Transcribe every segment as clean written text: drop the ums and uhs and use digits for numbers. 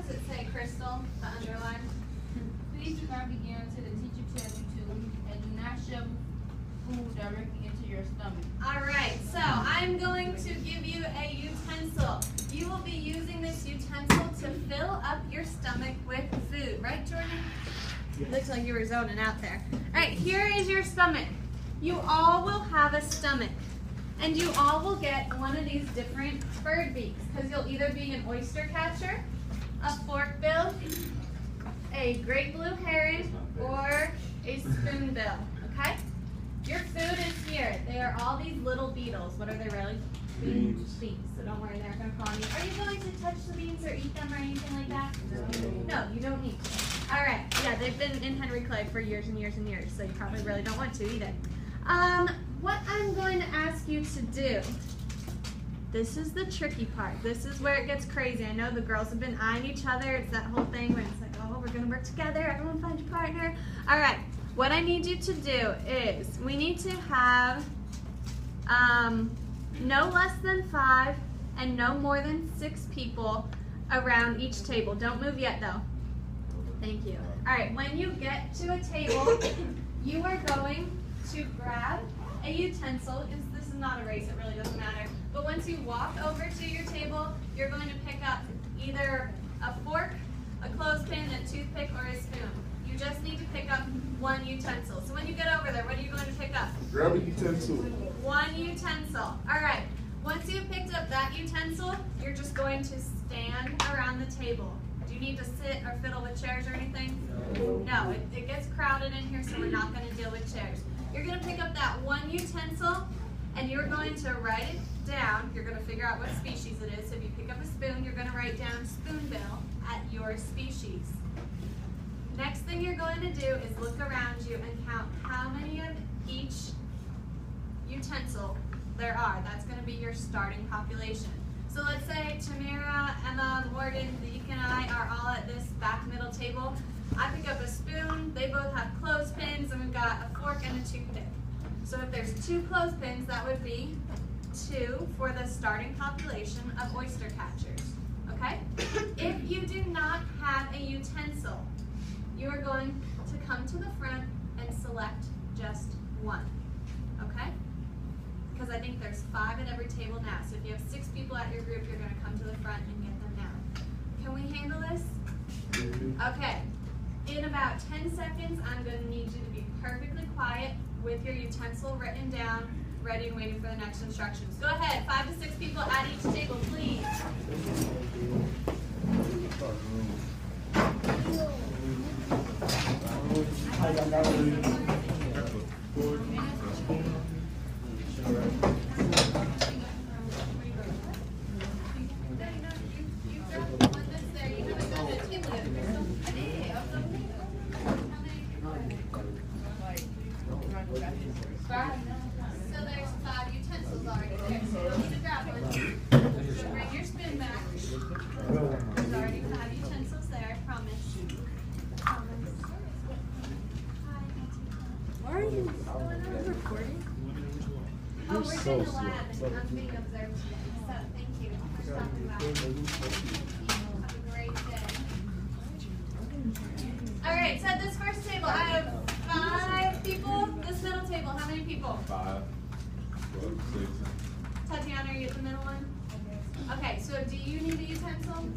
What's it say, Crystal? The underline. Please do not begin until the teacher tells you to, and do not shove food directly into your stomach. All right, so I'm going to give you a utensil. You will be using this utensil to fill up your stomach with food. Right, Jordan? Yes. Looks like you were zoning out there. All right, here is your stomach. You all will have a stomach. And you all will get one of these different bird beaks, because you'll either be an oyster catcher, a forkbill, a great blue heron, or a spoonbill, okay? Your food is here. They are all these little beetles. What are they really? Beans. Beans. So don't worry, they're not going to crawl on you. Are you going to touch the beans or eat them or anything like that? No, you don't need to. All right. Yeah, they've been in Henry Clay for years and years and years, so you probably really don't want to either. What I'm going to ask you to do, this is the tricky part. This is where it gets crazy. I know the girls have been eyeing each other. It's that whole thing where it's like, oh, we're going to work together. Everyone find your partner. All right. What I need you to do is we need to have no less than 5 and no more than 6 people around each table. Don't move yet, though. Thank you. All right. When you get to a table, you are going to grab a utensil. This is not a race, it really doesn't matter. But once you walk over to your table, you're going to pick up either a fork, a clothespin, a toothpick, or a spoon. You just need to pick up one utensil. So when you get over there, what are you going to pick up? Grab a utensil. One utensil. All right. Once you've picked up that utensil, you're just going to stand around the table. Do you need to sit or fiddle with chairs or anything? No, it gets crowded in here, so we're not going to deal with chairs. You're going to pick up that one utensil, and you're going to write it down. You're going to figure out what species it is. So if you pick up a spoon, you're going to write down spoonbill at your species. Next thing you're going to do is look around you and count how many of each utensil there are. That's going to be your starting population. So let's say Tamara, Emma, Morgan, Zeke, and I are all at this back middle table. I pick up a spoon, they both have clothespins, and we've got a fork and a toothpick. So if there's 2 clothespins, that would be 2 for the starting population of oyster catchers, okay? If you do not have a utensil, you are going to come to the front and select just one, okay? Because I think there's 5 at every table now. So if you have 6 people at your group, you're going to come to the front and get them now. Can we handle this? Okay. In about 10 seconds, I'm going to need you to be perfectly quiet with your utensil written down, ready and waiting for the next instructions. Go ahead, 5 to 6 people at each table, please. So there's 5 utensils already there, so you don't need to grab one. So bring your spoon back. There's already 5 utensils there, I promise. Why are you recording? Oh, we're doing the lab and I'm being observed today, so thank you for stopping by. Have a great day. Alright, so at this first table, I have 5 people. This middle table, how many people? 5. 6. Tatiana, are you the middle one? Okay, so do you need a utensil?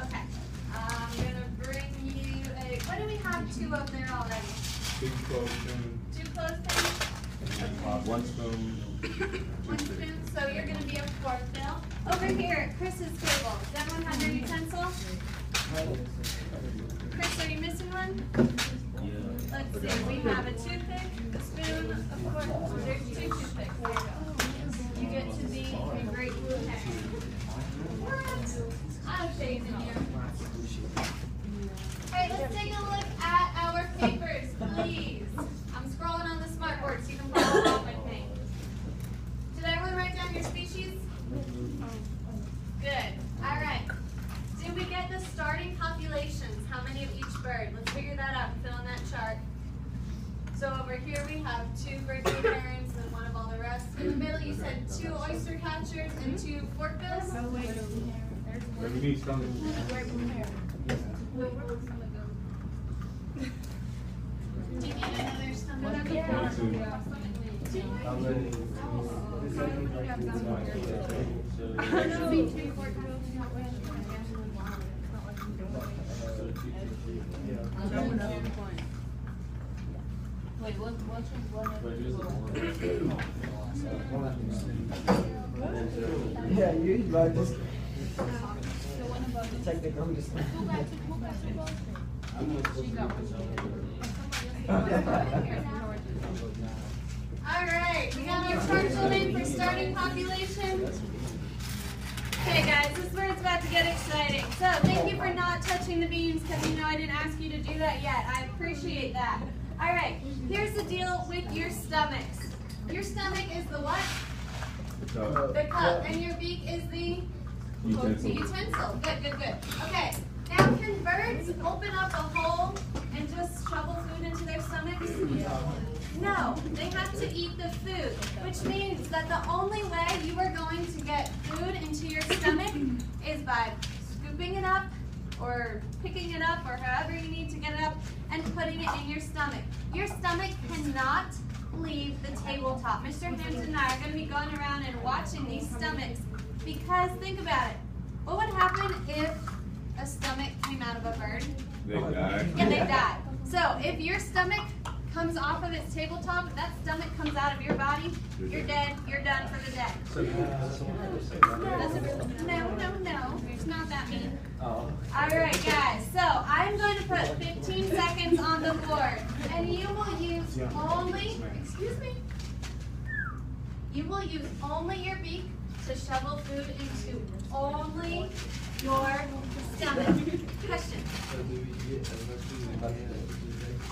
Okay. I'm going to bring you a, what do we have 2 of there already? 2 clothespins. 2 clothespins? And 1 spoon. 1 spoon, so you're going to be a forkbill. Over here at Chris's table, does everyone have their utensil? Chris, are you missing one? Let's see, we have a toothpick, a spoon, a fork. There's 2 toothpicks. There you go. You get to be a great blue heron. What? I'm phasing you. Alright, let's take a look at our papers, please. I'm scrolling on the smartboard so you can follow along with me. Did everyone write down your species? Good. Alright. Did we get the starting populations? How many of each bird? Let's figure that out and fill in that chart. So over here we have 2 great blue herons and 1 of all the rest. In the middle you said 2 oyster catchers and 2 forkbills? We need something. It'll be 2 quart total. Wait, what's your Yeah, you like just the one above it? take the gum just. Who got two votes? She got one. All right, we got our chart name for starting population. Okay, guys, this is where it's about to get exciting. So, thank you for not touching the beans because you know I didn't ask you to do that yet. I appreciate that. All right, here's the deal with your stomachs. Your stomach is the what? The cup, and your beak is the utensil. Good, good, good. Okay, now can birds open up a hole and just shovel food into their stomachs? No, they have to eat the food, which means that the only way you are going to get food into your stomach is by scooping it up or picking it up or however you need to get it up and putting it in your stomach. Your stomach cannot leave the tabletop. Mr. Hampton and I are going to be going around and watching these stomachs because think about it. What would happen if a stomach came out of a bird? They die. Yeah, they die. So if your stomach comes off of its tabletop, that stomach comes out of your body, you're dead, you're done for the day. No, it's not that mean. All right, guys, so I'm going to put 15 seconds on the board, and you will use only, you will use only your beak to shovel food into only your stomach. Question.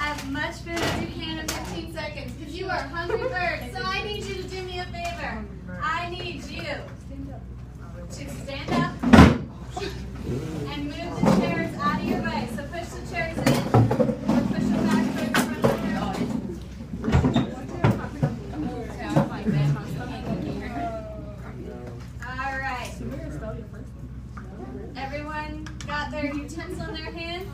As much food as you can in 15 seconds, because you are hungry birds. So I need you to do me a favor. I need you to stand up and move the chairs out of your way. So push the chairs in, or push them back towards the front of the All right. Everyone got their utensil in their hand?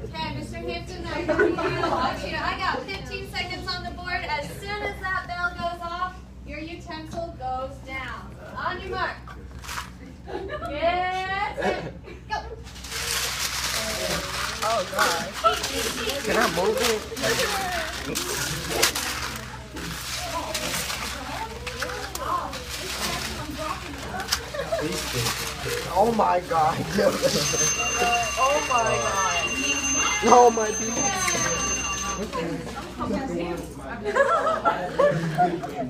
Okay, Mr. Hampton, I'm going to watch you. I got 15 seconds on the board. As soon as that bell goes off, your utensil goes down. On your mark. Get set, go. Oh God. Can I move it? Oh my God. Oh my God. Oh my God.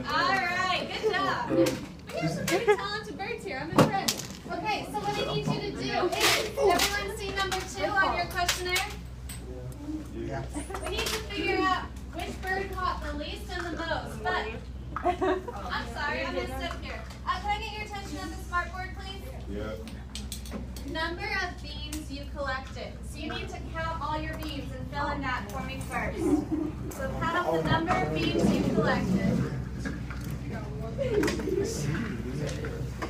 All right, good job. We have some very talented birds here. I'm impressed. Okay, so what I need you to do is, everyone see number 2 on your questionnaire? Yeah. We need to figure out which bird caught the least and the most. But I'm sorry, I messed up here. Can I get your attention on the smartboard, please? Yeah. Number of beans you collected. So you need to count all your beans and fill in that for me first. So count up the number of beans you collected.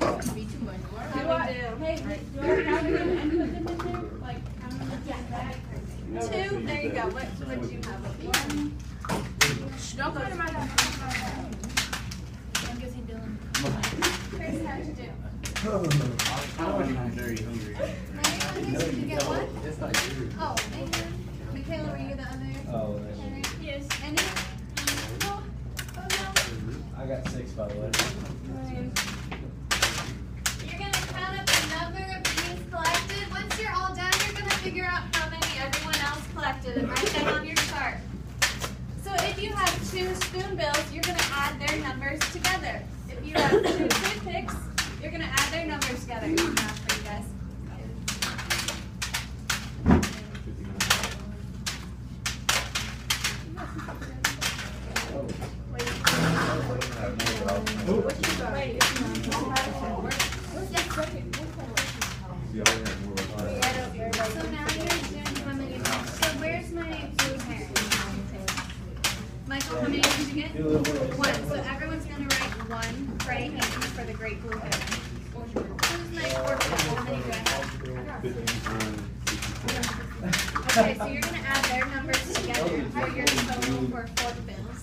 How do I do? Hey, do I count them and put them in there? Like, count them in the bag? 2? There you go. What do you have? 1. Don't put him right now. Chris, how'd you do? I'm very hungry. Did you get 1? Oh, and Michaela, were you the other? Oh, Yes. Any? Oh, no. I got 6 by the way. You're going to count up the number of beans collected. Once you're all done, you're going to figure out how many everyone else collected and write that on your chart. So if you have 2 spoonbills, you're going to add their numbers together. If you have 2 toothpicks, you're going to add their numbers together. Math for you guys. So now you're doing how many? So where's my blue hair? Michael, how many did you get? 1. So everyone's going to write 1 pray hand for the great blue hair. Who's my orphan? How many do I have? Okay, so you're going to add their numbers together for your total for 4 bills.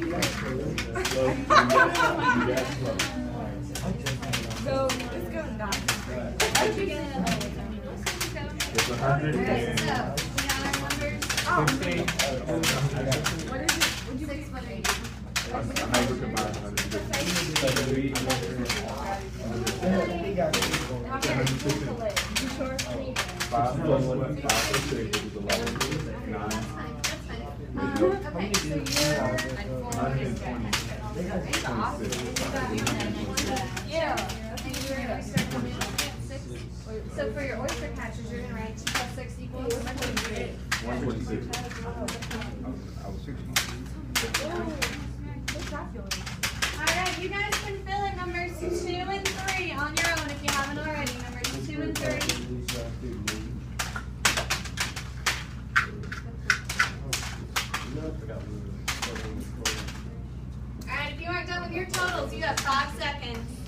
So it's going down. How'd you get it? It's 100. Okay, so we got our numbers. What is it? What'd you 6 foot 8. Okay, so so for your oyster catchers, you're gonna write 2 plus 6 equals 126. Alright, you guys can fill in numbers 2 and 3 on your own if you haven't already. Numbers 2 and 3. Alright, if you aren't done with your totals, you have 5 seconds.